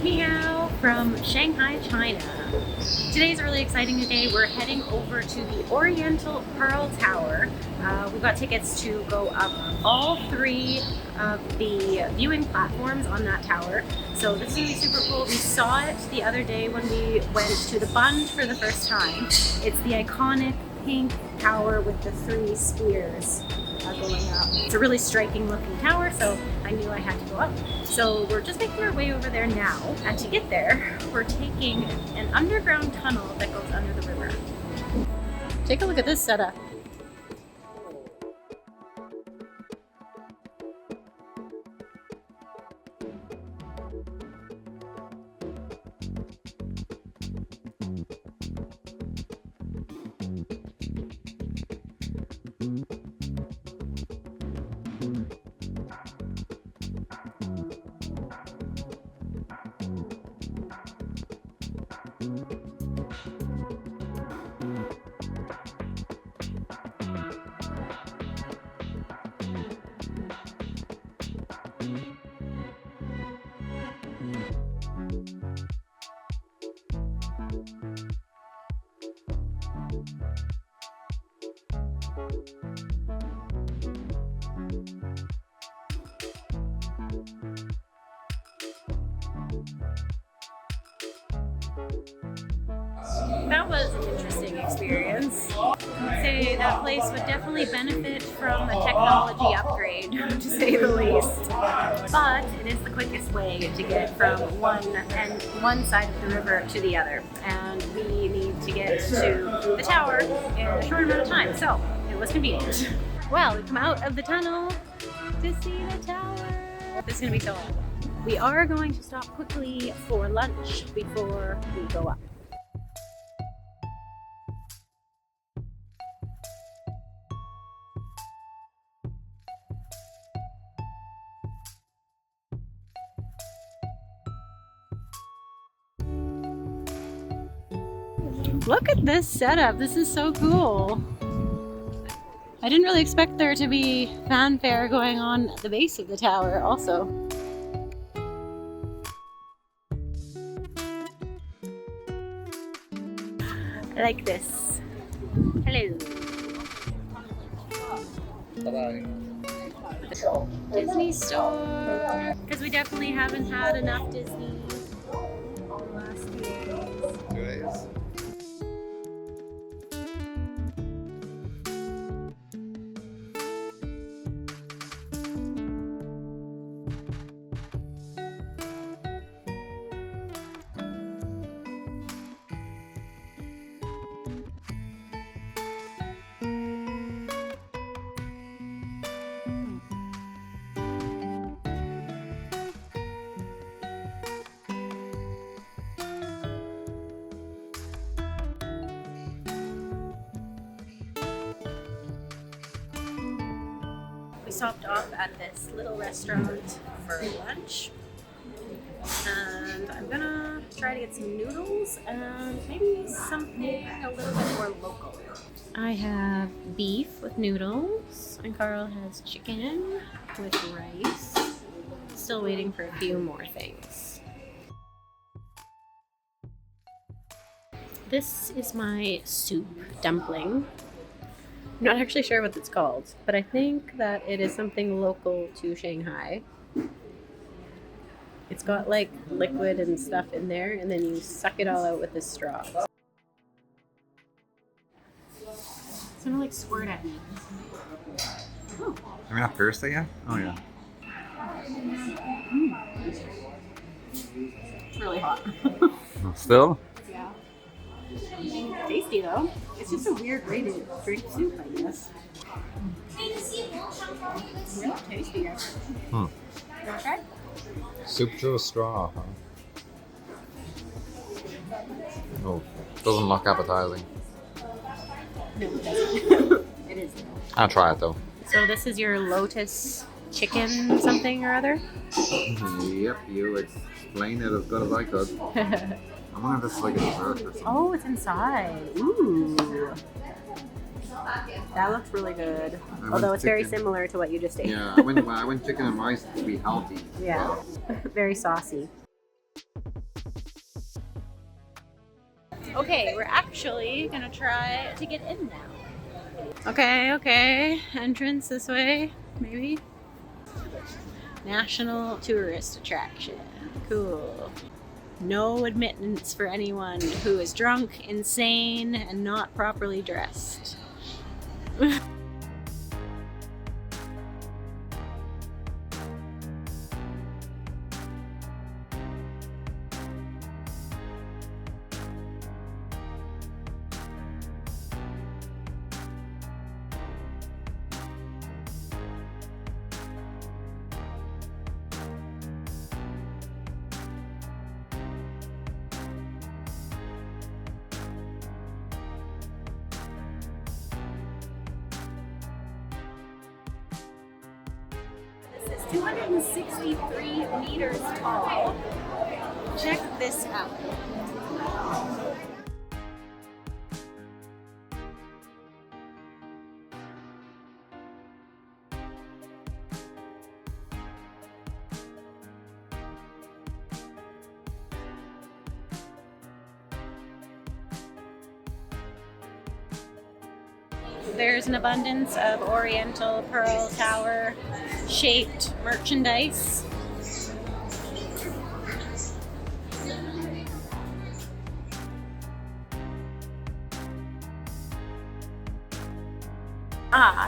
Meow from Shanghai, China. Today's a really exciting day. We're heading over to the Oriental Pearl Tower. We got tickets to go up all three of the viewing platforms on that tower. So this is going to be super cool. We saw it the other day when we went to the Bund for the first time. It's the iconic pink tower with the three spears going up. It's a really striking looking tower, so I knew I had to go up. So we're just making our way over there now, and to get there, we're taking an underground tunnel that goes under the river. Take a look at this setup. That was an interesting experience. I'd say that place would definitely benefit from a technology upgrade, to say the least. But it is the quickest way to get from one side of the river to the other. And we need to get to the tower in a short amount of time, so it was convenient. Well, we come out of the tunnel to see the tower. This is going to be so awesome. We are going to stop quickly for lunch before we go up. Look at this setup. This is so cool. I didn't really expect there to be fanfare going on at the base of the tower also. I like this. Hello. Disney store. Because we definitely haven't had enough Disney the last few days. 2 days. We stopped off at this little restaurant for lunch, and I'm gonna try to get some noodles and maybe something a little bit more local. I have beef with noodles, and Carl has chicken with rice. Still waiting for a few more things. This is my soup dumpling. I'm not actually sure what it's called, but I think that it is something local to Shanghai. It's got like liquid and stuff in there, and then you suck it all out with this straw. It's gonna like squirt at me. Oh. Are we not thirsty yet? Oh yeah. It's really hot. Still? Yeah. Tasty though. It's just a weird way to drink soup, I guess. Really tasty, actually. You want to try? Soup through a straw, huh? Oh, doesn't look appetizing. No, it doesn't. It is. I'll try it though. So this is your lotus chicken something or other? Yep, you explained it as good as I could. I wonder if this is like a dessert or something. Oh, it's inside. Ooh. That looks really good. Although it's very similar to what you just ate. Yeah, I went chicken and rice to be healthy. Yeah. Very saucy. Okay, we're actually gonna try to get in now. Okay. Entrance this way, maybe. National tourist attraction. Cool. No admittance for anyone who is drunk, insane, and not properly dressed. This is 263 meters tall. Check this out. There's an abundance of Oriental Pearl Tower shaped merchandise.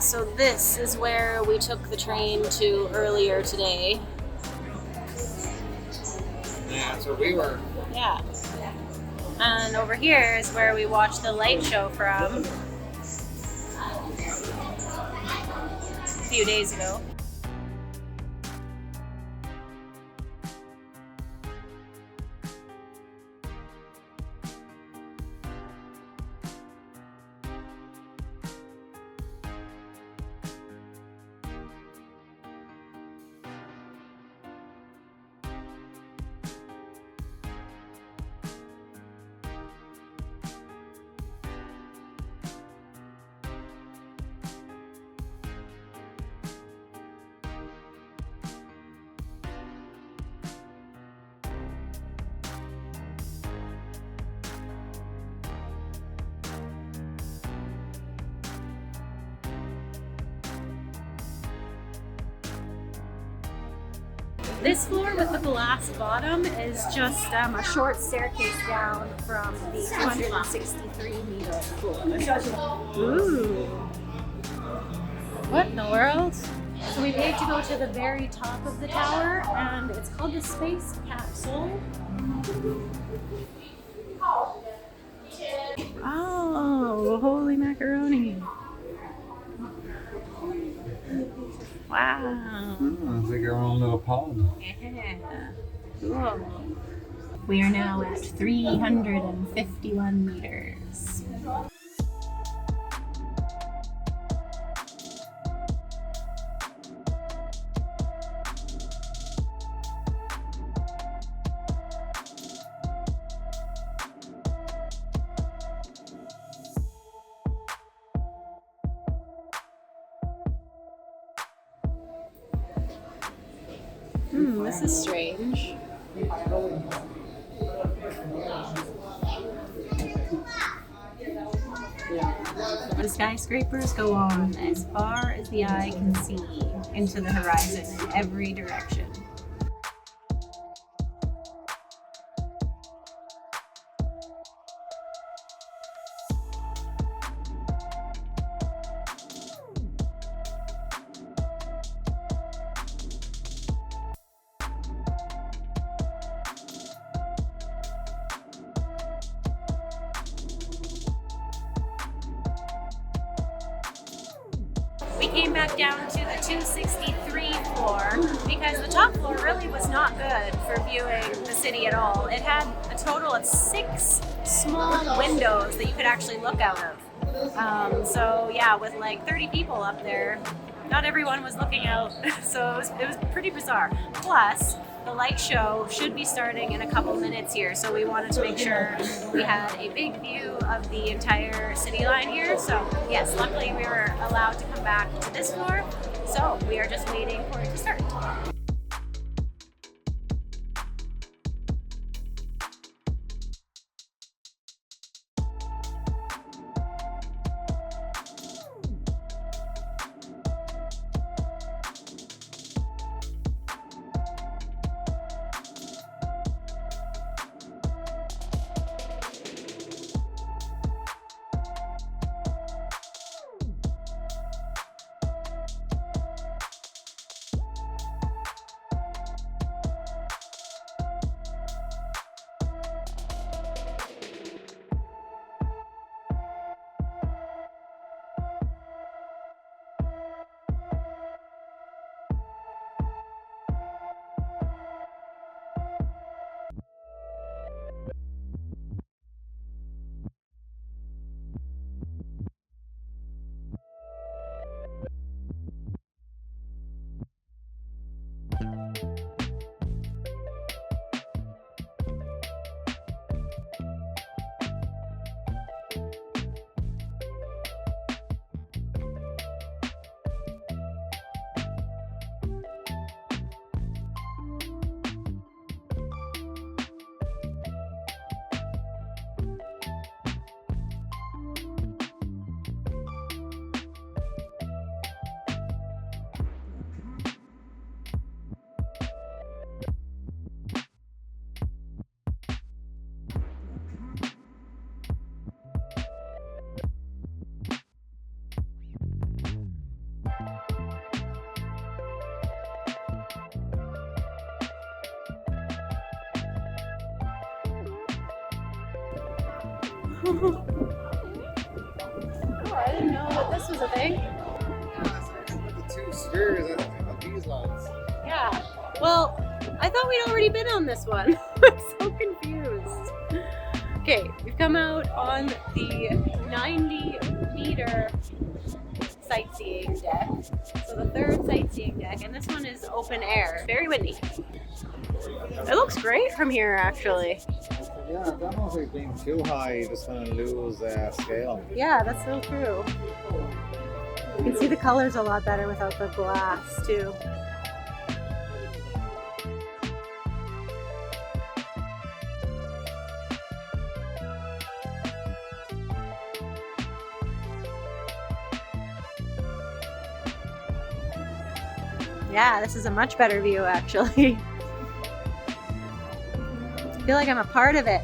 So this is where we took the train to earlier today. Yeah, that's where we were. Yeah. And over here is where we watched the light show from a few days ago. This floor with the glass bottom is just a short staircase down from the 263 meter floor. Ooh. What in the world? So we paid to go to the very top of the tower, and it's called the Space Capsule. Oh, holy macaroni. Wow. It's like our own little pond. Yeah. Cool. We are now at 351 meters. This is strange. The skyscrapers go on as far as the eye can see into the horizon in every direction. We came back down to the 263 floor because the top floor really was not good for viewing the city at all. It had a total of 6 small windows that you could actually look out of. So yeah, with like 30 people up there, not everyone was looking out, so it was pretty bizarre. Plus, the light show should be starting in a couple minutes here, so we wanted to make sure we had a big view of the entire city line here. So yes, luckily we were allowed to come back to this floor, so we are just waiting for it to start. Oh, I didn't know that this was a thing. The two spheres of these ones. Yeah. Well, I thought we'd already been on this one. I'm so confused. Okay, we've come out on the 90-meter sightseeing deck. So the third sightseeing deck, and this one is open air. Very windy. It looks great from here, actually. Yeah, that must like being too high, you're just gonna lose scale. Yeah, that's so true. You can see the colors a lot better without the glass, too. Yeah, this is a much better view, actually. I feel like I'm a part of it.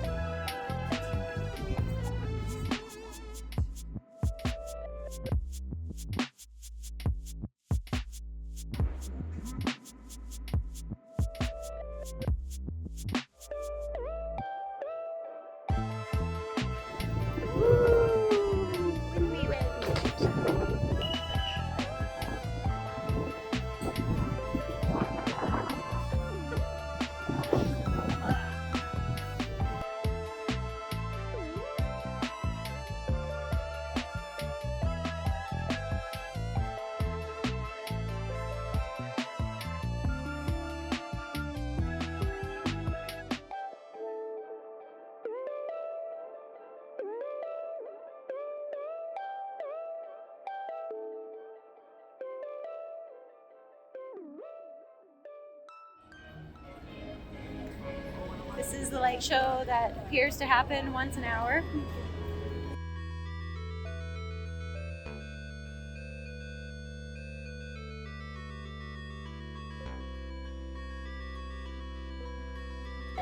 This is the light show that appears to happen once an hour.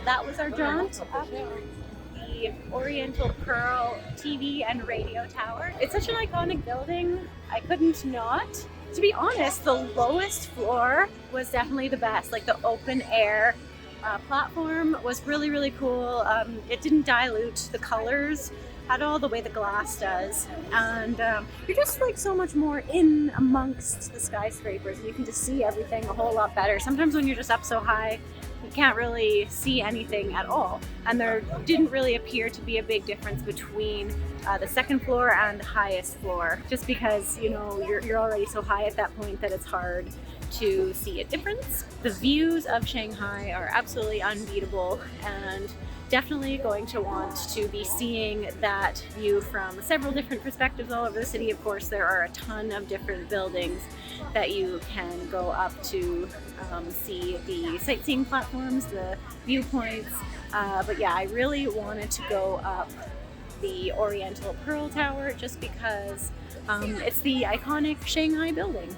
That was our jaunt up the Oriental Pearl TV and radio tower. It's such an iconic building, I couldn't not. To be honest, the lowest floor was definitely the best, like the open air platform was really, really cool. It didn't dilute the colors at all the way the glass does, and you're just like so much more in amongst the skyscrapers, and you can just see everything a whole lot better. Sometimes when you're just up so high, you can't really see anything at all, and there didn't really appear to be a big difference between the second floor and the highest floor, just because, you know, you're already so high at that point that it's hard to see a difference. The views of Shanghai are absolutely unbeatable, and definitely going to want to be seeing that view from several different perspectives all over the city. Of course, there are a ton of different buildings that you can go up to see the sightseeing platforms, the viewpoints. But yeah, I really wanted to go up the Oriental Pearl Tower just because it's the iconic Shanghai building.